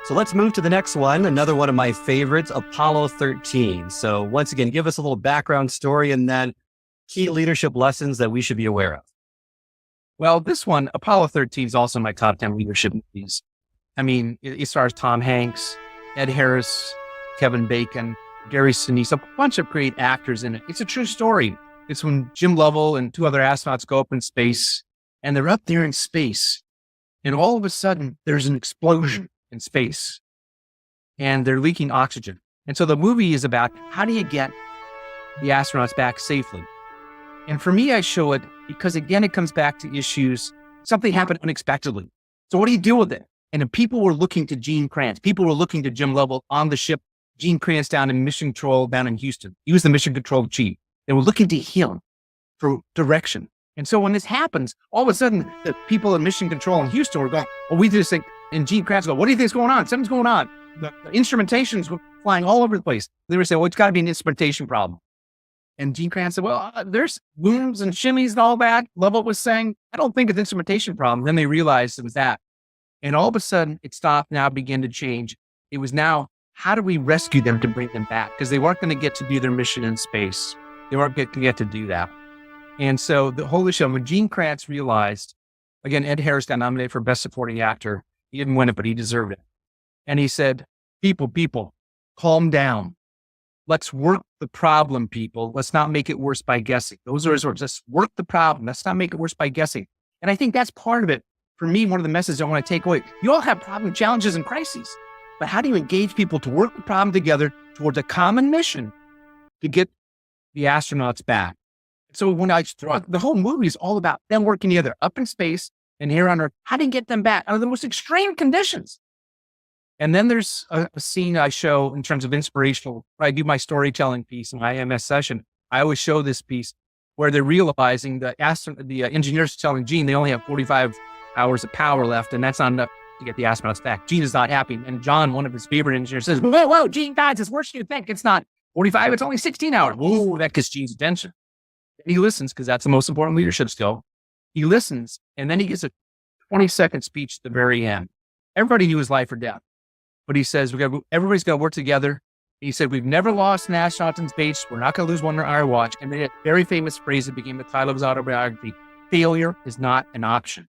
So let's move to the next one. Another one of my favorites, Apollo 13. So once again, give us a little background story and then key leadership lessons that we should be aware of. Well, this one, Apollo 13, is also in my top 10 leadership movies. I mean, it stars Tom Hanks, Ed Harris, Kevin Bacon, Gary Sinise, a bunch of great actors in it. It's a true story. It's when Jim Lovell and two other astronauts go up in space, and they're up there in space, and all of a sudden there's an explosion in space, and they're leaking oxygen. And so the movie is about how do you get the astronauts back safely? And for me, I show it because, again, it comes back to issues. Something happened unexpectedly. So what do you do with it? And then people were looking to Gene Kranz. People were looking to Jim Lovell on the ship. Gene Kranz down in Mission Control down in Houston. He was the Mission Control chief. They were looking to him for direction. And so when this happens, all of a sudden, the people in Mission Control in Houston were going, well, we just think, and Gene Kranz go, what do you think is going on? Something's going on. The instrumentation's flying all over the place. They were saying, well, it's got to be an instrumentation problem. And Gene Kranz said, well, there's booms and shimmies and all that. Lovell was saying, I don't think it's an instrumentation problem. Then they realized it was that. And all of a sudden, it stopped, now began to change. It was now, how do we rescue them to bring them back? Because they weren't going to get to do their mission in space. They weren't going to get to do that. And so the whole issue, when Gene Kranz realized, again, Ed Harris got nominated for Best Supporting Actor. He didn't win it, but he deserved it. And he said, people, calm down. Let's work the problem, people. Let's not make it worse by guessing. Those are his words. Let's work the problem. Let's not make it worse by guessing. And I think that's part of it. For me, one of the messages I want to take away, you all have problem challenges and crises, but how do you engage people to work the problem together towards a common mission to get the astronauts back? So when I throw the whole movie is all about them working together up in space and here on Earth, how do you get them back under the most extreme conditions? And then there's a scene I show in terms of inspirational. I do my storytelling piece in my IMS session. I always show this piece where they're realizing the engineers are telling Gene they only have 45 hours of power left, and that's not enough to get the astronauts back. Gene is not happy. And John, one of his favorite engineers, says, whoa, Gene, guys, it's worse than you think. It's not 45, it's only 16 hours. Whoa, that gets Gene's attention. And he listens because that's the most important leadership skill. He listens, and then he gives a 20-second speech at the very end. Everybody knew his life or death. But he says, everybody's got to work together. He said, we've never lost an astronaut in space. We're not going to lose one on our watch. And then a very famous phrase that became the title of his autobiography, failure is not an option.